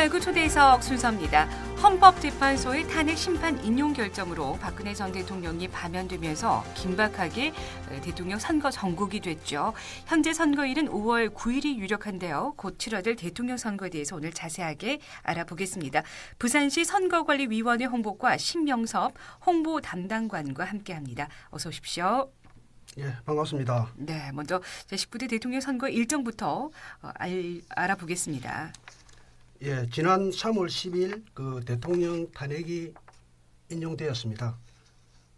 코로나19 초대석 순서입니다. 헌법재판소의 탄핵 심판 인용 결정으로 박근혜 전 대통령이 파면되면서 긴박하게 대통령 선거 전국이 됐죠. 현재 선거일은 5월 9일이 유력한데요. 곧 치러질 대통령 선거에 대해서 오늘 자세하게 알아보겠습니다. 부산시 선거관리위원회 홍보과 신명섭 홍보 담당관과 함께합니다. 어서 오십시오. 예, 반갑습니다. 네, 먼저 제19대 대통령 선거 일정부터 알아보겠습니다. 예, 지난 3월 10일 그 대통령 탄핵이 인용되었습니다.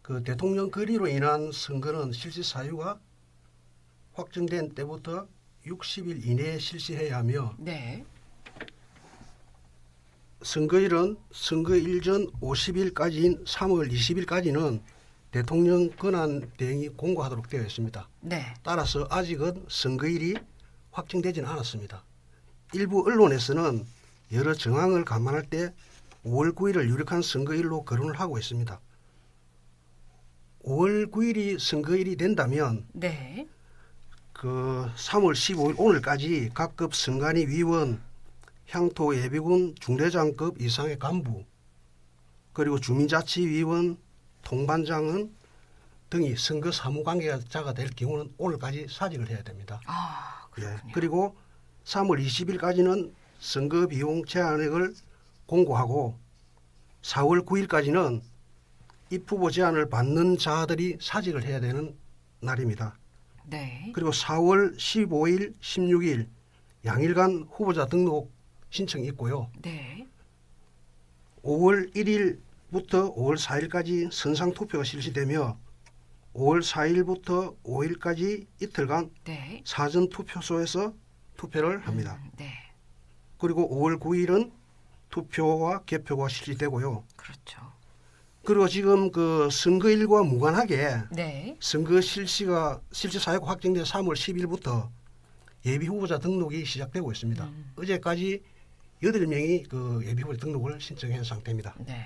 그 대통령 거리로 인한 선거는 실시 사유가 확정된 때부터 60일 이내에 실시해야 하며 네. 선거일은 선거일 전 50일까지인 3월 20일까지는 대통령 권한 대행이 공고하도록 되어 있습니다. 네. 따라서 아직은 선거일이 확정되지는 않았습니다. 일부 언론에서는 여러 정황을 감안할 때 5월 9일을 유력한 선거일로 거론을 하고 있습니다. 5월 9일이 선거일이 된다면 네. 그 3월 15일 오늘까지 각급 선관위 위원, 향토 예비군 중대장급 이상의 간부, 그리고 주민자치위원, 통반장은 등이 선거 사무관계자가 될 경우는 오늘까지 사직을 해야 됩니다. 아, 그렇군요. 예, 그리고 3월 20일까지는 선거 비용 제한액을 공고하고 4월 9일까지는 입후보 제안을 받는 자들이 사직을 해야 되는 날입니다. 네. 그리고 4월 15일, 16일 양일간 후보자 등록 신청이 있고요. 네. 5월 1일부터 5월 4일까지 선상 투표가 실시되며 5월 4일부터 5일까지 이틀간 네. 사전 투표소에서 투표를 합니다. 네. 그리고 5월 9일은 투표와 개표가 실시되고요. 그렇죠. 그리고 지금 그 선거일과 무관하게 네. 선거 실시 사유가 확정된 3월 10일부터 예비 후보자 등록이 시작되고 있습니다. 어제까지 8명이 그 예비 후보자 등록을 신청한 상태입니다. 네.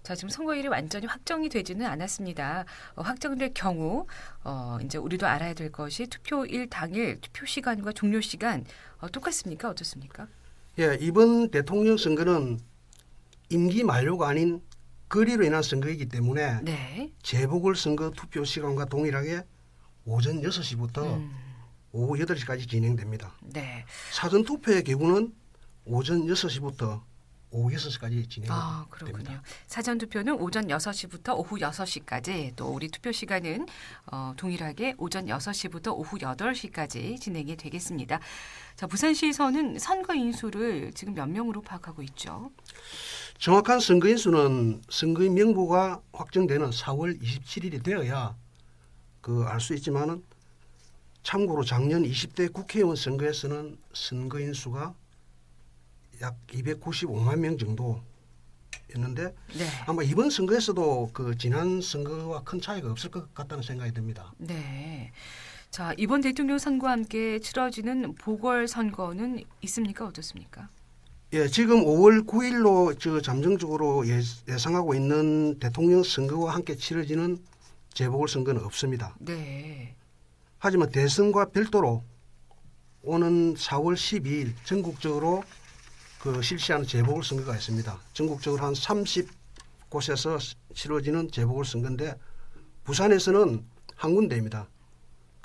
자, 지금 선거일이 완전히 확정이 되지는 않았습니다. 확정될 경우 이제 우리도 알아야 될 것이 투표일 당일 투표 시간과 종료 시간 똑같습니까? 어떻습니까? 예, 이번 대통령 선거는 임기 만료가 아닌 거리로 인한 선거이기 때문에 네. 재보궐선거 투표 시간과 동일하게 오전 6시부터 오후 8시까지 진행됩니다. 네. 사전 투표의 경우는 오전 6시부터 오후 6시까지 진행됩니다. 그렇군요. 사전 투표는 오전 6시부터 오후 6시까지, 또 우리 투표 시간은 동일하게 오전 6시부터 오후 8시까지 진행이 되겠습니다. 자, 부산시에서는 선거 인수를 지금 몇 명으로 파악하고 있죠? 정확한 선거인 수는 선거인 명부가 확정되는 4월 27일이 되어야 그 알 수 있지만은 참고로 작년 20대 국회의원 선거에서는 선거인 수가 약 295만 명 정도였는데 네. 아마 이번 선거에서도 그 지난 선거와 큰 차이가 없을 것 같다는 생각이 듭니다. 네. 자, 이번 대통령 선거와 함께 치러지는 보궐선거는 있습니까? 어떻습니까? 예, 지금 5월 9일로 잠정적으로 예상하고 있는 대통령 선거와 함께 치러지는 재보궐선거는 없습니다. 네. 하지만 대선과 별도로 오는 4월 12일 전국적으로 그 실시하는 재보궐선거가 있습니다. 전국적으로 한 30곳에서 치러지는 재보궐선거인데 부산에서는 한 군데입니다.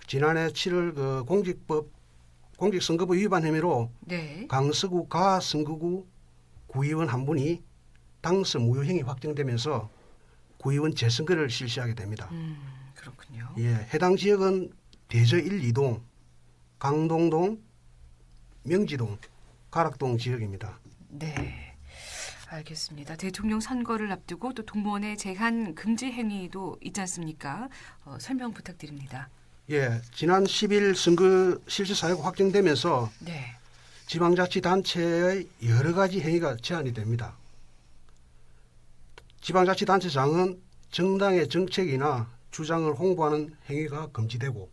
지난해 7월 그 공직선거법 위반 혐의로 네. 강서구 가선거구 구의원 한 분이 당선 무효형이 확정되면서 구의원 재선거를 실시하게 됩니다. 그렇군요. 예, 해당 지역은 대저 1, 2동, 강동동, 명지동, 가락동 지역입니다. 네. 알겠습니다. 대통령 선거를 앞두고 또 동무원의 제한 금지 행위도 있지 않습니까? 설명 부탁드립니다. 예, 지난 10일 선거 실시 사유가 확정되면서 네. 지방자치단체의 여러 가지 행위가 제한이 됩니다. 지방자치단체장은 정당의 정책이나 주장을 홍보하는 행위가 금지되고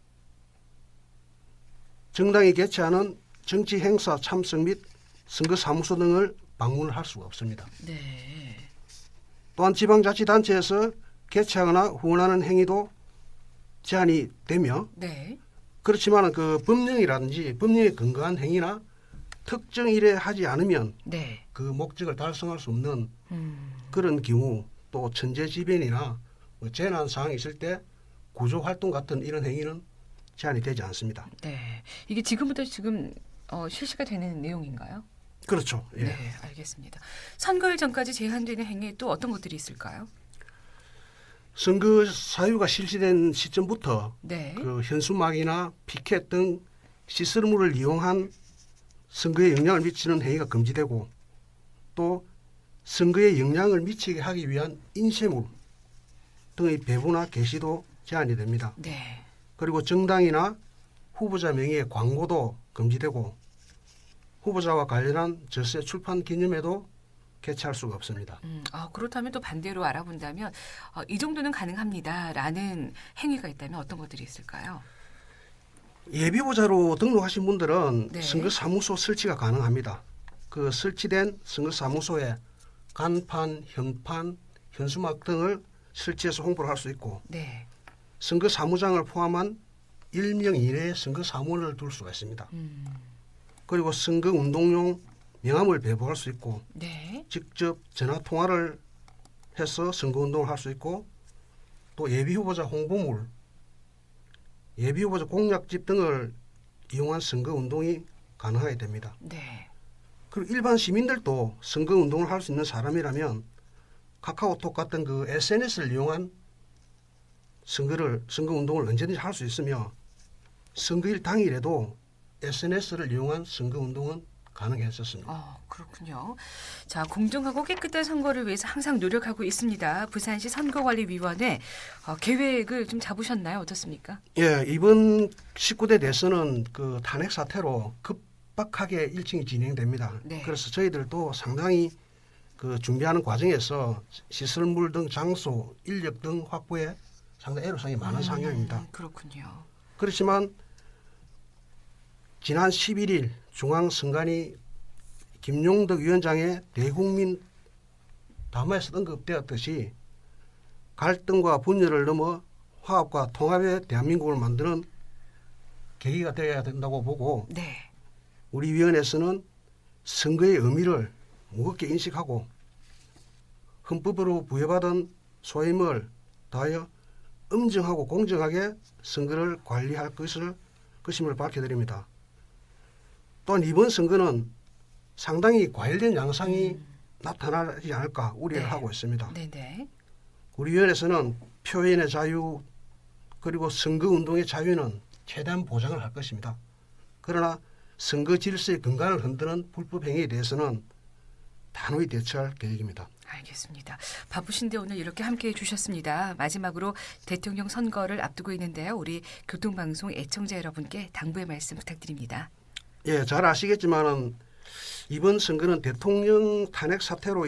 정당이 개최하는 정치 행사 참석 및 선거사무소 등을 방문을 할 수가 없습니다. 네. 또한 지방자치단체에서 개최하거나 후원하는 행위도 제한이 되며 네. 그렇지만 그 법령이라든지 법령에 근거한 행위나 특정일에 하지 않으면 네. 그 목적을 달성할 수 없는 음. 그런 경우, 또 천재지변이나 뭐 재난 상황이 있을 때 구조활동 같은 이런 행위는 제한이 되지 않습니다. 네. 이게 지금부터 지금 실시가 되는 내용인가요? 그렇죠. 예. 네, 알겠습니다. 선거일 전까지 제한되는 행위에 또 어떤 것들이 있을까요? 선거 사유가 실시된 시점부터 네. 그 현수막이나 피켓 등 시설물을 이용한 선거에 영향을 미치는 행위가 금지되고, 또 선거에 영향을 미치게 하기 위한 인쇄물 등의 배부나 게시도 제한이 됩니다. 네. 그리고 정당이나 후보자 명의의 광고도 금지되고, 후보자와 관련한 절세 출판 기념회도 개최할 수가 없습니다. 그렇다면 또 반대로 알아본다면 이 정도는 가능합니다라는 행위가 있다면 어떤 것들이 있을까요? 예비후보자로 등록하신 분들은 네. 선거사무소 설치가 가능합니다. 그 설치된 선거사무소에 간판, 현판, 현수막 등을 설치해서 홍보를 할 수 있고, 네. 선거사무장을 포함한 1명 이내의 선거사무원을 둘 수가 있습니다. 그리고 선거운동용 명함을 배부할 수 있고, 네. 직접 전화 통화를 해서 선거운동을 할 수 있고, 또 예비후보자 홍보물, 예비후보자 공약집 등을 이용한 선거운동이 가능하게 됩니다. 네. 그리고 일반 시민들도 선거운동을 할 수 있는 사람이라면 카카오톡 같은 그 SNS를 이용한 선거운동을 언제든지 할 수 있으며, 선거일 당일에도 SNS를 이용한 선거운동은 가능했었습니다. 그렇군요. 자, 공정하고 깨끗한 선거를 위해서 항상 노력하고 있습니다. 부산시 선거관리위원회 계획을 좀 잡으셨나요? 어떻습니까? 예, 이번 19대 대선은 그 탄핵 사태로 급박하게 일정이 진행됩니다. 네. 그래서 저희들도 상당히 그 준비하는 과정에서 시설물 등 장소, 인력 등 확보에 상당히 애로사항이 많은 상황입니다. 그렇군요. 그렇지만 지난 11일 중앙선관위 김용덕 위원장의 대국민 담화에서 언급되었듯이 갈등과 분열을 넘어 화합과 통합의 대한민국을 만드는 계기가 되어야 된다고 보고, 네. 우리 위원회에서는 선거의 의미를 무겁게 인식하고 헌법으로 부여받은 소임을 다하여 엄정하고 공정하게 선거를 관리할 것임을 밝혀드립니다. 또한 이번 선거는 상당히 과열된 양상이 나타나지 않을까 우려를 네. 하고 있습니다. 네네. 우리 위원회에서는 표현의 자유 그리고 선거운동의 자유는 최대한 보장을 할 것입니다. 그러나 선거 질서의 근간을 흔드는 불법 행위에 대해서는 단호히 대처할 계획입니다. 알겠습니다. 바쁘신데 오늘 이렇게 함께해 주셨습니다. 마지막으로 대통령 선거를 앞두고 있는데요. 우리 교통방송 애청자 여러분께 당부의 말씀 부탁드립니다. 예, 잘 아시겠지만은 이번 선거는 대통령 탄핵 사태로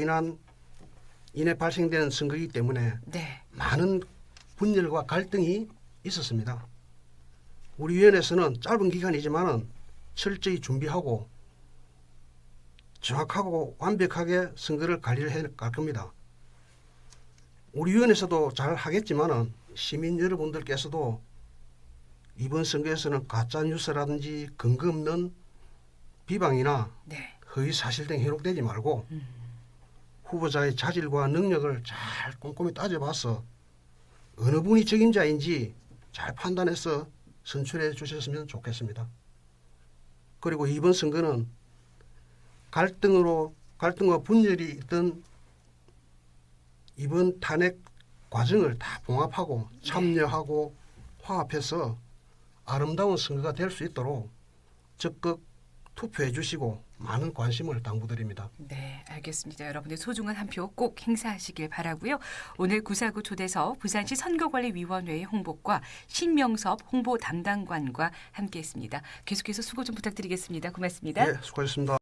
인해 발생된 선거이기 때문에 네. 많은 분열과 갈등이 있었습니다. 우리 위원회에서는 짧은 기간이지만은 철저히 준비하고 정확하고 완벽하게 선거를 관리를 해 갈 겁니다. 우리 위원회에서도 잘 하겠지만은 시민 여러분들께서도 이번 선거에서는 가짜 뉴스라든지 근거 없는 비방이나 네. 허위 사실 등 현혹되지 말고 후보자의 자질과 능력을 잘 꼼꼼히 따져봐서 어느 분이 적임자인지 잘 판단해서 선출해 주셨으면 좋겠습니다. 그리고 이번 선거는 갈등과 분열이 있던 이번 탄핵 과정을 다 봉합하고 참여하고 화합해서 아름다운 선거가 될 수 있도록 적극 투표해 주시고 많은 관심을 당부드립니다. 네, 알겠습니다. 여러분의 소중한 한 표 꼭 행사하시길 바라고요. 오늘 949 초대석 부산시 선거관리위원회의 홍보과 신명섭 홍보 담당관과 함께했습니다. 계속해서 수고 좀 부탁드리겠습니다. 고맙습니다. 네, 수고하셨습니다.